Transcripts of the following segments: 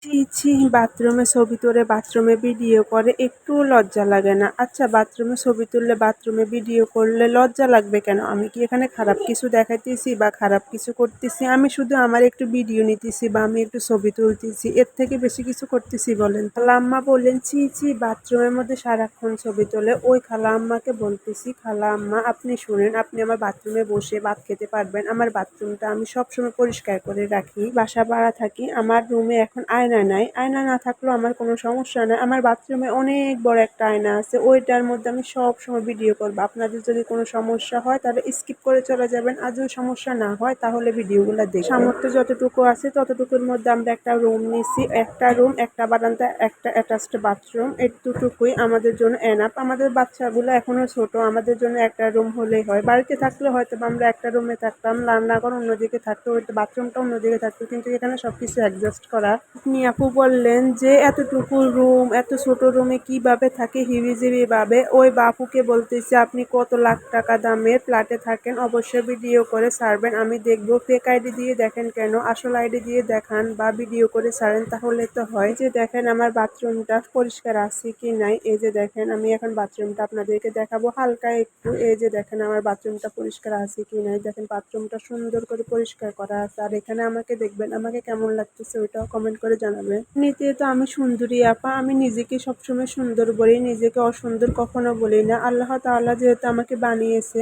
ছি, ছি! বাথরুমে ছবি তোলে, বাথরুমে ভিডিও করে, একটুও লজ্জা লাগে না? আচ্ছা বাথরুমে ছবি তুললে, বাথরুমে ভিডিও করলে লজ্জা লাগবে কেন? আমি কি এখানে খারাপ কিছু দেখাইতেছি বা খারাপ কিছু করতেছি? আমি শুধু আমার একটু ভিডিও নিতেছি বা আমি একটু ছবি তুলতেছি। এর থেকে বেশি কিছু করতেছি বলেন? খালা আম্মা বললেন, ছি, ছি! বাথরুমের মধ্যে সারাক্ষণ ছবি তোলে। ওই খালা আম্মাকে বলতেছি, খালা আম্মা আপনি শুনেন, আপনি আমার বাথরুমে বসে ভাত খেতে পারবেন। আমার বাথরুমটা আমি সবসময় পরিষ্কার করে রাখি। বাসা ভাড়া থাকি। আমার রুমে এখন আয়না নাই। আয়না না থাকলেও আমার কোনো সমস্যা নাই। আমার বাথরুমে অনেক বড় একটা আয়না আছে। ওইটার মধ্যে আমি সবসময় ভিডিও করব। আপনাদের যদি কোনো সমস্যা হয় তাহলে স্কিপ করে চলে যাবেন। আর যদি সমস্যা না হয় তাহলে ভিডিওগুলো দেখবেন। সামর্থ্য যতটুকু আছে ততটুকুর মধ্যে আমরা একটা রুম নিছি। একটা রুম, একটা বারান্দা, একটা অ্যাটাচড বাথরুম। এটুকুই আমাদের জন্য এনাফ। আমাদের বাচ্চাগুলো এখনো ছোট। আমাদের জন্য একটা রুম হলেই হয়। বাড়িতে থাকলে হয়তোবা আমরা একটা রুমে থাকতাম। রান্নাঘর অন্যদিকে থাকতো, হয়তো বাথরুমটা অন্যদিকে থাকতো। কিন্তু এখানে সবকিছু অ্যাডজাস্ট করা। আপনি আপু বললেন যে এতটুকু রুম, এত ছোট রুমে কিভাবে থাকে হিবিজিবি ভাবে। ওই বাপুকে বলতেছি আপনি কত লাখ টাকা দামের ফ্ল্যাটে থাকেন, অবশ্যই ভিডিও করে ছাড়বেন, আমি দেখব। ফেক আইডি দিয়ে দেখেন কেন, আসল আইডি দিয়ে দেখান বা ভিডিও করে ছাড়েন, তাহলে তো হয়। যে দেখেন আমার বাথরুমটা পরিষ্কার আছে কি নাই। এই যে দেখেন আমি এখন বাথরুমটা আপনাদেরকে দেখাবো হালকা একটু। এই যে দেখেন আমার বাথরুমটা পরিষ্কার আছে কি নাই। দেখেন বাথরুমটা সুন্দর করে পরিষ্কার করা আছে। আর এখানে আমাকে দেখবেন, আমাকে কেমন লাগতেছে ওইটাও কমেন্ট করে জানাবেন। এমনিতে তো আমি সুন্দরী আপা, আমি নিজেকে সবসময় সুন্দর বলি, নিজেকে অসুন্দর কখনো বলি না। আল্লাহ তাআলা যেহেতু আমাকে বানিয়েছে,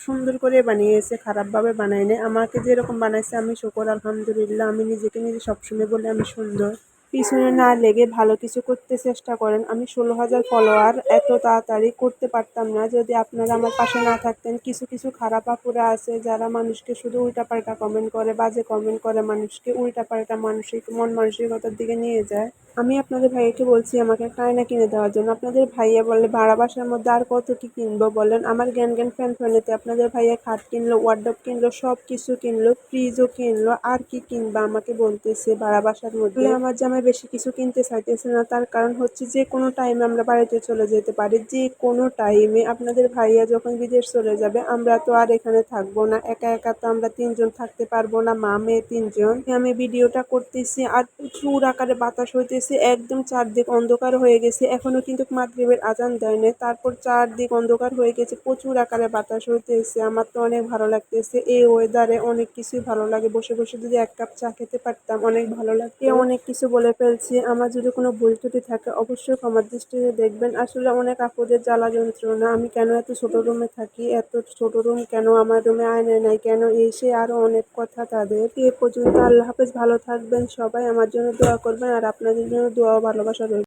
সুন্দর করে বানিয়েছে, খারাপভাবে বানায় নাই। আমাকে যেরকম বানাইছে আমি শুকর আলহামদুলিল্লাহ। আমি নিজেকে নিজে সবসময় বলি আমি সুন্দর। পিছনে না লেগে ভালো কিছু করতে চেষ্টা করেন। আমি 16,000 ফলোয়ার এত তাড়াতাড়ি করতে পারতাম না যদি আপনারা আমার পাশে না থাকতেন। কিছু কিছু খারাপ আপুরা আছে যারা মানুষকে শুধু উল্টাপাল্টা কমেন্ট করে, বাজে কমেন্ট করে, মানুষকে উল্টাপাল্টা মন মানসিকতার দিকে নিয়ে যায়। আমি আপনাদের ভাইয়াকে বলছি আমাকে একটা আয়না কিনে দেওয়ার জন্য। আপনাদের ভাইয়া বলে ভাড়া বাসার মধ্যে আর কত কি কিনবো বলেন। আমার জ্ঞান ফ্যানেতে আপনাদের ভাইয়া খাট কিনলো, ওয়ার্ডরোব কিনলো, সব কিছু কিনলো, ফ্রিজও কিনলো। আর কি কিনবা আমাকে বলতেছে ভাড়া বাসার মধ্যে। আমার জামাই বেশি কিছু কিনতে চাইতেছে না, তার কারণ হচ্ছে যে কোনো টাইমে আমরা বাড়িতে চলে যেতে পারি, যে কোনো টাইমে। আপনাদের ভাইয়া যখন বিদেশ চলে যাবে আমরা তো আর এখানে থাকবো না। একা একা তো আমরা 3 জন থাকতে পারবো না, মা মেয়ে 3 জন। আমি ভিডিওটা করতেছি আর প্রচুর আকারে বাতাস হইতেছে, একদম চারদিক অন্ধকার হয়ে গেছে। এখনো কিন্তু মাগরিবের আজান দেয় নাই, তারপর চারদিক অন্ধকার হয়ে গেছে, প্রচুর আকারে বাতাস হইতেছে। আমার তো অনেক ভালো লাগতেছে এই ওয়েদারে, অনেক কিছুই ভালো লাগে। বসে বসে যদি 1 কাপ চা খেতে পারতাম অনেক ভালো লাগতো। অনেক কিছু বলে ফেলছি, আমার যদি কোনো ভুল ত্রুটি থাকে অবশ্যই ক্ষমার দৃষ্টিতে দেখবেন। আসলে অনেক আপুদের জ্বালা যন্ত্রণা, আমি কেন এত ছোট রুমে থাকি, এত ছোট রুম কেন, আমার রুমে আয়না নাই কেন, এসে আরো অনেক কথা তাদের। এ পর্যন্ত আল্লাহ হাফেজ, ভালো থাকবেন সবাই, আমার জন্য দোয়া করবেন আর আপনাদের জন্য দোয়া ও ভালোবাসা রইল।